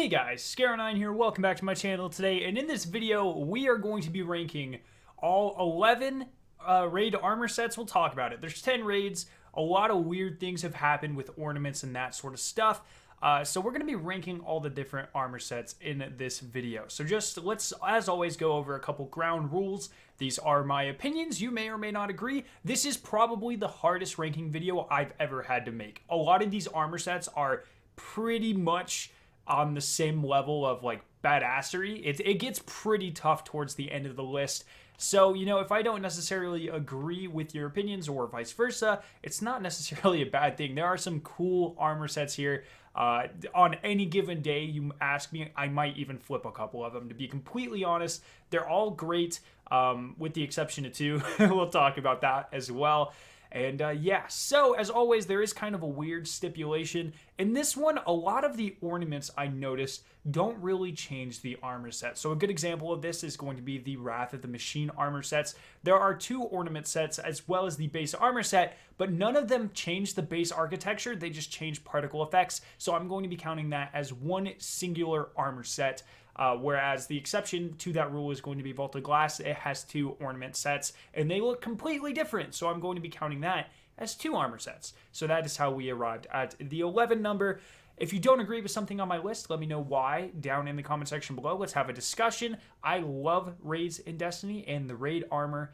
Hey guys, Scar9 here, welcome back to my channel today, and in this video, we are going to be ranking all 11 raid armor sets. We'll talk about it. There's 10 raids, a lot of weird things have happened with ornaments and that sort of stuff, so we're going to be ranking all the different armor sets in this video. So just let's, as always, go over a couple ground rules. These are my opinions, you may or may not agree. This is probably the hardest ranking video I've ever had to make. A lot of these armor sets are pretty much on the same level of like badassery. It gets pretty tough towards the end of the list. So, you know, if I don't necessarily agree with your opinions or vice versa, it's not necessarily a bad thing. There are some cool armor sets here. On any given day, you ask me, I might even flip a couple of them. To be completely honest, they're all great, with the exception of two. We'll talk about that as well. And yeah, so as always, there is kind of a weird stipulation. In this one, a lot of the ornaments I noticed don't really change the armor set. So a good example of this is going to be the Wrath of the Machine armor sets. There are two ornament sets as well as the base armor set, but none of them change the base architecture. They just change particle effects. So I'm going to be counting that as one singular armor set. Whereas the exception to that rule is going to be Vaulted Glass. It has two ornament sets, and they look completely different. So I'm going to be counting that as two armor sets. So that is how we arrived at the 11 number. If you don't agree with something on my list, let me know why down in the comment section below. Let's have a discussion. I love raids in Destiny, and the raid armor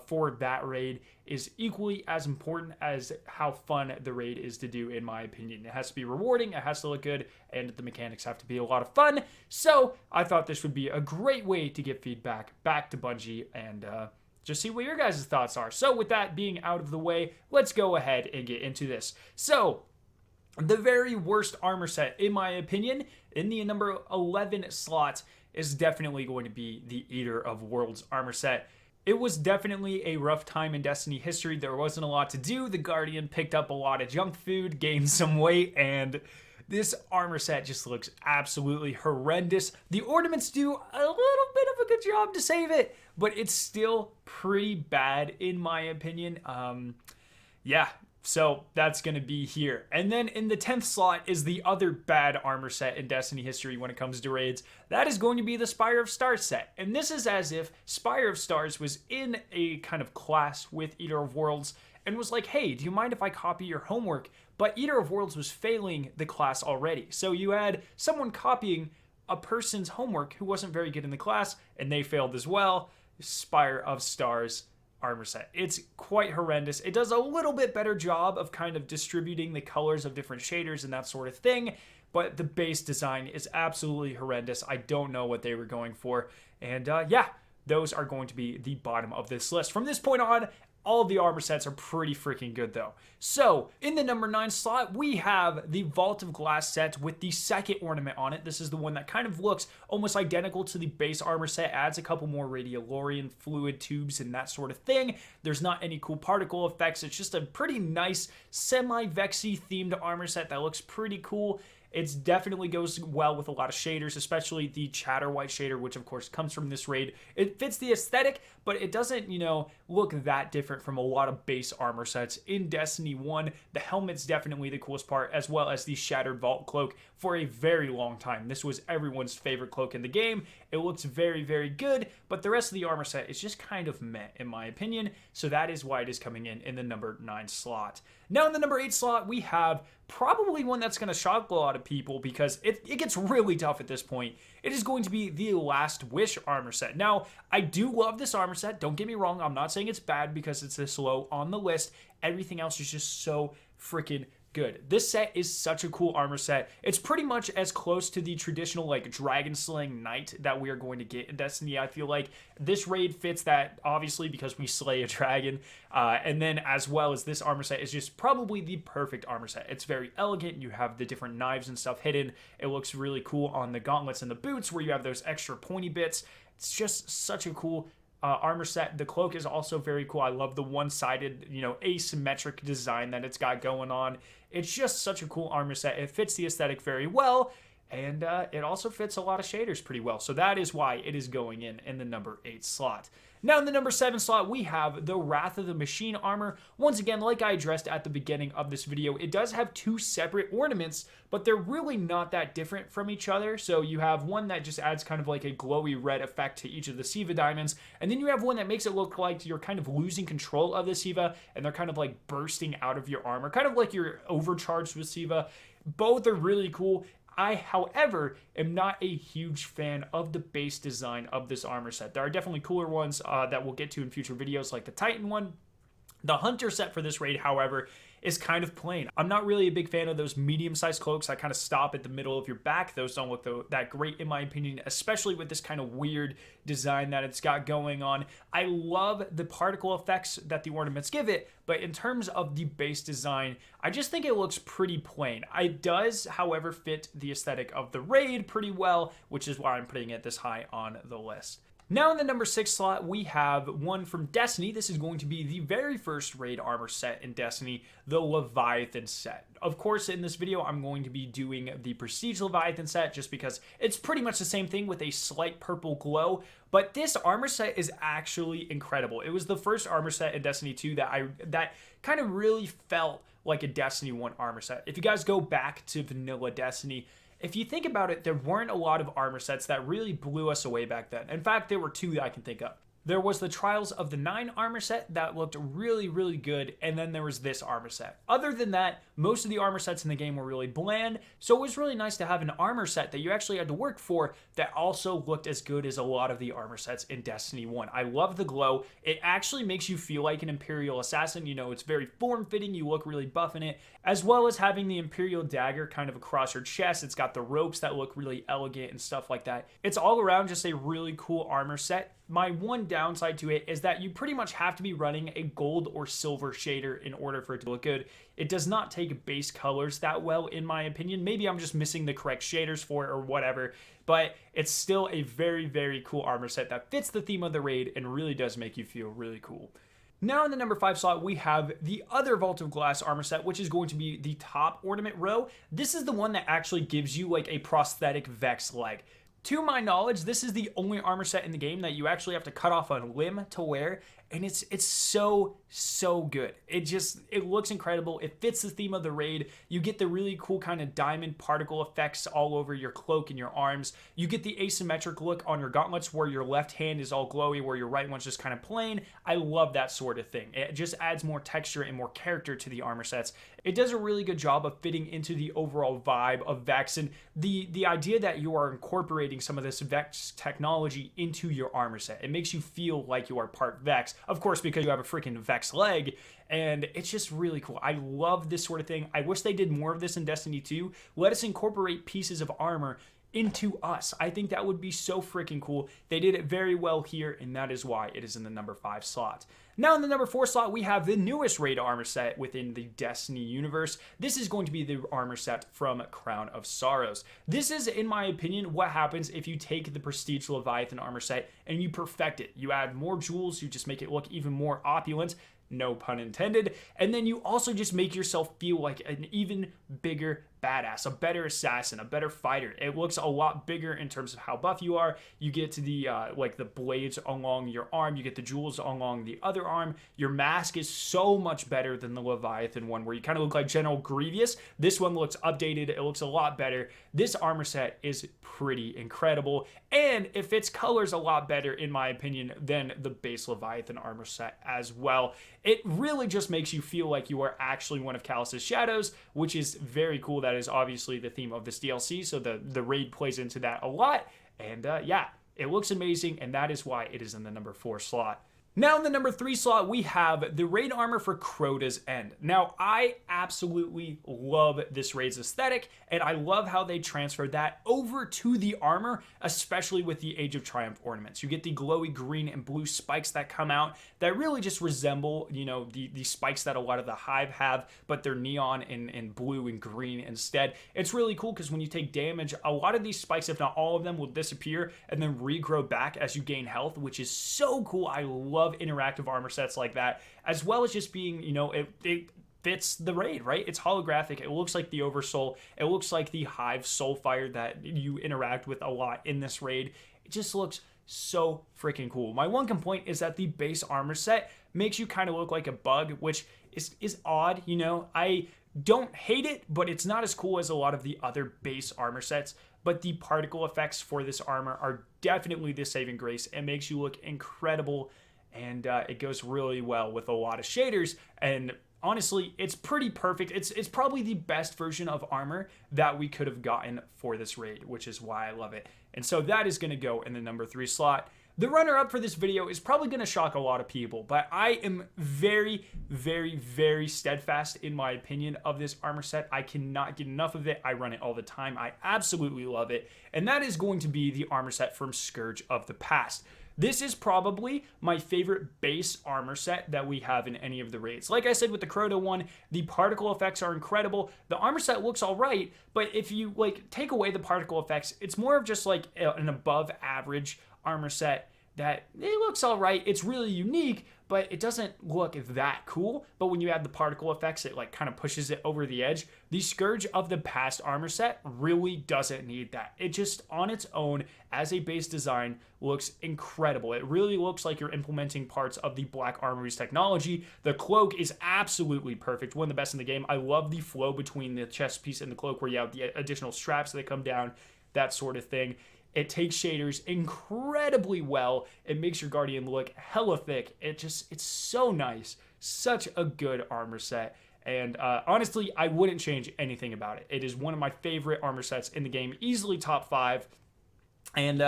for that raid is equally as important as how fun the raid is to do, in my opinion. It has to be rewarding, it has to look good, and the mechanics have to be a lot of fun. So I thought this would be a great way to get feedback back to Bungie and just see what your guys' thoughts are. So with that being out of the way, let's go ahead and get into this. So the very worst armor set, in my opinion, in the number 11 slot, is definitely going to be the Eater of Worlds armor set. It was definitely a rough time in Destiny history. There wasn't a lot to do. The Guardian picked up a lot of junk food, gained some weight, and this armor set just looks absolutely horrendous. The ornaments do a little bit of a good job to save it, but it's still pretty bad in my opinion. Yeah. So that's going to be here. And then in the 10th slot is the other bad armor set in Destiny history when it comes to raids. That is going to be the Spire of Stars set. And this is as if Spire of Stars was in a kind of class with Eater of Worlds and was like, hey, do you mind if I copy your homework? But Eater of Worlds was failing the class already. So you had someone copying a person's homework who wasn't very good in the class, and they failed as well. Spire of Stars armor set. It's quite horrendous. It does a little bit better job of kind of distributing the colors of different shaders and that sort of thing, but the base design is absolutely horrendous. I don't know what they were going for. And yeah, those are going to be the bottom of this list. From this point on, all of the armor sets are pretty freaking good though. So, in the number 9 slot, we have the Vault of Glass set with the second ornament on it. This is the one that kind of looks almost identical to the base armor set, adds a couple more Radiolarian fluid tubes and that sort of thing. There's not any cool particle effects. It's just a pretty nice semi-Vexy themed armor set that looks pretty cool. It definitely goes well with a lot of shaders, especially the Chatter White shader, which of course comes from this raid. It fits the aesthetic, but it doesn't, you know, look that different from a lot of base armor sets in Destiny 1. The helmet's definitely the coolest part, as well as the Shattered Vault cloak for a very long time. This was everyone's favorite cloak in the game. It looks very, very good, but the rest of the armor set is just kind of meh, in my opinion. So that is why it is coming in the number 9 slot. Now in the number 8 slot, we have probably one that's going to shock a lot of people because it gets really tough at this point. It is going to be the Last Wish armor set. Now, I do love this armor set. Don't get me wrong. I'm not saying it's bad because it's this low on the list. Everything else is just so freaking good. This set is such a cool armor set. It's pretty much as close to the traditional like dragon slaying knight that we are going to get in Destiny. I feel like this raid fits that obviously because we slay a dragon, and then as well as this armor set is just probably the perfect armor set. It's very elegant. You have the different knives and stuff hidden. It looks really cool on the gauntlets and the boots where you have those extra pointy bits. It's just such a cool armor set. The cloak is also very cool. I love the one-sided, you know, asymmetric design that it's got going on. It's just such a cool armor set. It fits the aesthetic very well, and it also fits a lot of shaders pretty well. So that is why it is going in the number 8 slot. Now in the number 7 slot, we have the Wrath of the Machine armor. Once again, like I addressed at the beginning of this video, it does have 2 separate ornaments, but they're really not that different from each other. So you have one that just adds kind of like a glowy red effect to each of the Siva diamonds, and then you have one that makes it look like you're kind of losing control of the Siva, and they're kind of like bursting out of your armor, kind of like you're overcharged with Siva. Both are really cool. I, however, am not a huge fan of the base design of this armor set. There are definitely cooler ones that we'll get to in future videos, like the Titan one. The Hunter set for this raid, however, is kind of plain. I'm not really a big fan of those medium-sized cloaks that kind of stop at the middle of your back. Those don't look that great in my opinion, especially with this kind of weird design that it's got going on. I love the particle effects that the ornaments give it, but in terms of the base design, I just think it looks pretty plain. It does, however, fit the aesthetic of the raid pretty well, which is why I'm putting it this high on the list. Now in the number 6 slot, we have one from Destiny. This is going to be the very first raid armor set in Destiny, the Leviathan set. Of course, in this video, I'm going to be doing the Prestige Leviathan set just because it's pretty much the same thing with a slight purple glow, but this armor set is actually incredible. It was the first armor set in Destiny 2 that kind of really felt like a Destiny 1 armor set. If you guys go back to vanilla Destiny, if you think about it, there weren't a lot of armor sets that really blew us away back then. In fact, there were 2 that I can think of. There was the Trials of the 9 armor set that looked really, really good, and then there was this armor set. Other than that, most of the armor sets in the game were really bland, so it was really nice to have an armor set that you actually had to work for that also looked as good as a lot of the armor sets in Destiny 1. I love the glow. It actually makes you feel like an Imperial Assassin. You know, it's very form-fitting. You look really buff in it, as well as having the Imperial dagger kind of across your chest. It's got the ropes that look really elegant and stuff like that. It's all around just a really cool armor set. My one downside to it is that you pretty much have to be running a gold or silver shader in order for it to look good. It does not take base colors that well, in my opinion. Maybe I'm just missing the correct shaders for it or whatever, but it's still a very, very cool armor set that fits the theme of the raid and really does make you feel really cool. Now in the number 5 slot, we have the other Vault of Glass armor set, which is going to be the top ornament row. This is the one that actually gives you like a prosthetic Vex leg. To my knowledge, this is the only armor set in the game that you actually have to cut off a limb to wear, and it's so good. It looks incredible. It fits the theme of the raid. You get the really cool kind of diamond particle effects all over your cloak and your arms. You get the asymmetric look on your gauntlets where your left hand is all glowy, where your right one's just kind of plain. I love that sort of thing. It just adds more texture and more character to the armor sets. It does a really good job of fitting into the overall vibe of Vex, and the idea that you are incorporating some of this Vex technology into your armor set. It makes you feel like you are part Vex, of course, because you have a freaking Vex leg, and it's just really cool. I love this sort of thing. I wish they did more of this in Destiny 2. Let us incorporate pieces of armor into us. I think that would be so freaking cool. They did it very well here, and that is why it is in the number 5 slot. Now in the number 4 slot, we have the newest raid armor set within the Destiny universe. This is going to be the armor set from Crown of Sorrows. This is, in my opinion, what happens if you take the Prestige Leviathan armor set and you perfect it. You add more jewels, you just make it look even more opulent, no pun intended, and then you also just make yourself feel like an even bigger badass, a better assassin, a better fighter. It looks a lot bigger in terms of how buff you are. You get to the like the blades along your arm, you get the jewels along the other arm. Your mask is so much better than the Leviathan one where you kind of look like General Grievous. This one looks updated, it looks a lot better. This armor set is pretty incredible, and it fits colors a lot better, in my opinion, than the base Leviathan armor set as well. It really just makes you feel like you are actually one of Calus's shadows, which is very cool. That is obviously the theme of this DLC, so the raid plays into that a lot. And yeah, it looks amazing, and that is why it is in the number 4 slot. Now in the number 3 slot, we have the raid armor for Crota's End. Now, I absolutely love this raid's aesthetic, and I love how they transferred that over to the armor, especially with the Age of Triumph ornaments. You get the glowy green and blue spikes that come out that really just resemble, you know, the spikes that a lot of the Hive have, but they're neon and blue and green instead. It's really cool because when you take damage, a lot of these spikes, if not all of them, will disappear and then regrow back as you gain health, which is so cool. I love interactive armor sets like that, as well as just being, you know, it fits the raid, right? It's holographic. It looks like the Oversoul. It looks like the Hive Soulfire that you interact with a lot in this raid. It just looks so freaking cool. My one complaint is that the base armor set makes you kind of look like a bug, which is odd, you know. I don't hate it, but it's not as cool as a lot of the other base armor sets. But the particle effects for this armor are definitely the saving grace. It makes you look incredible, and it goes really well with a lot of shaders. And honestly, it's pretty perfect. It's probably the best version of armor that we could have gotten for this raid, which is why I love it. And so that is going to go in the number 3 slot. The runner-up for this video is probably going to shock a lot of people, but I am very, very, very steadfast in my opinion of this armor set. I cannot get enough of it. I run it all the time. I absolutely love it, and that is going to be the armor set from Scourge of the Past. This is probably my favorite base armor set that we have in any of the raids. Like I said with the Crota one, the particle effects are incredible. The armor set looks all right, but if you like take away the particle effects, it's more of just like an above average armor set that it looks all right. It's really unique, but it doesn't look that cool. But when you add the particle effects, it like kind of pushes it over the edge. The Scourge of the Past armor set really doesn't need that. It just on its own as a base design looks incredible. It really looks like you're implementing parts of the Black Armory's technology. The cloak is absolutely perfect, one of the best in the game. I love the flow between the chest piece and the cloak where you have the additional straps that come down, that sort of thing. It takes shaders incredibly well. It makes your Guardian look hella thick. It's so nice. Such a good armor set. And honestly, I wouldn't change anything about it. It is one of my favorite armor sets in the game. Easily top 5. And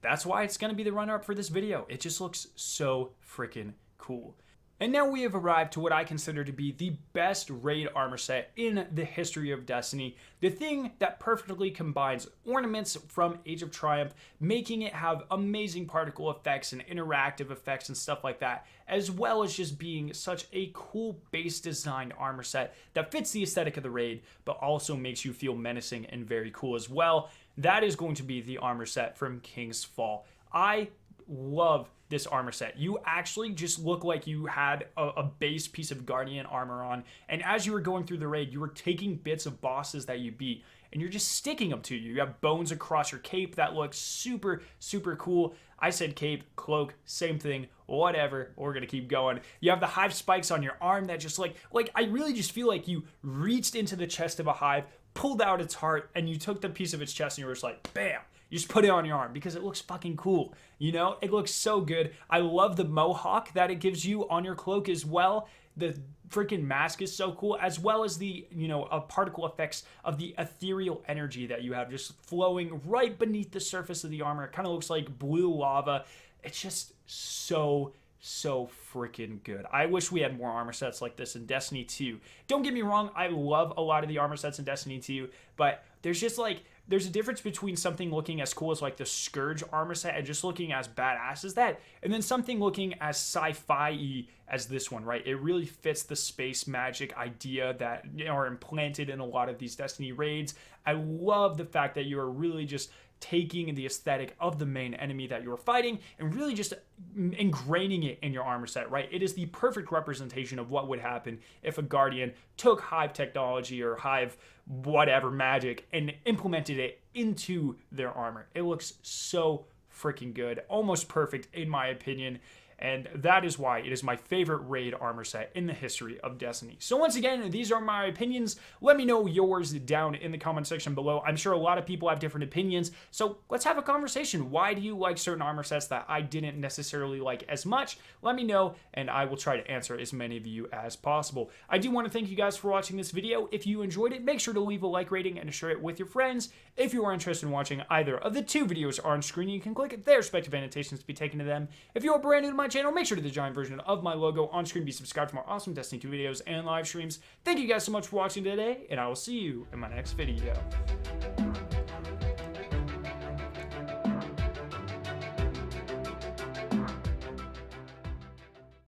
that's why it's going to be the runner-up for this video. It just looks so freaking cool. And now we have arrived to what I consider to be the best raid armor set in the history of Destiny. The thing that perfectly combines ornaments from Age of Triumph, making it have amazing particle effects and interactive effects and stuff like that, as well as just being such a cool base designed armor set that fits the aesthetic of the raid, but also makes you feel menacing and very cool as well. That is going to be the armor set from King's Fall. I love this armor set. You actually just look like you had a base piece of Guardian armor on, and as you were going through the raid, you were taking bits of bosses that you beat, and you're just sticking them to you. You have bones across your cape that looks super, super cool. I said cape, cloak, same thing, whatever. We're gonna keep going. You have the hive spikes on your arm that just like I really just feel like you reached into the chest of a hive, pulled out its heart, and you took the piece of its chest, and you were just like, bam. You just put it on your arm because it looks fucking cool. You know, it looks so good. I love the mohawk that it gives you on your cloak as well. The freaking mask is so cool, as well as the, you know, particle effects of the ethereal energy that you have just flowing right beneath the surface of the armor. It kind of looks like blue lava. It's just so freaking good. I wish we had more armor sets like this in Destiny 2. Don't get me wrong, I love a lot of the armor sets in Destiny 2, but there's just like, there's a difference between something looking as cool as like the Scourge armor set and just looking as badass as that, and then something looking as sci-fi-y as this one, right? It really fits the space magic idea that, you know, are implanted in a lot of these Destiny raids. I love the fact that you are really just taking the aesthetic of the main enemy that you're fighting and really just ingraining it in your armor set, right? It is the perfect representation of what would happen if a Guardian took Hive technology or Hive whatever magic and implemented it into their armor. It looks so freaking good, almost perfect in my opinion. And that is why it is my favorite raid armor set in the history of Destiny. So once again, these are my opinions. Let me know yours down in the comment section below. I'm sure a lot of people have different opinions, so let's have a conversation. Why do you like certain armor sets that I didn't necessarily like as much? Let me know, and I will try to answer as many of you as possible. I do want to thank you guys for watching this video. If you enjoyed it, make sure to leave a like rating and share it with your friends. If you are interested in watching either of the 2 videos on screen, you can click their respective annotations to be taken to them. If you are brand new to my channel, make sure to the giant version of my logo on screen. Be subscribed for more awesome Destiny 2 videos and live streams. Thank you guys so much for watching today, and I will see you in my next video.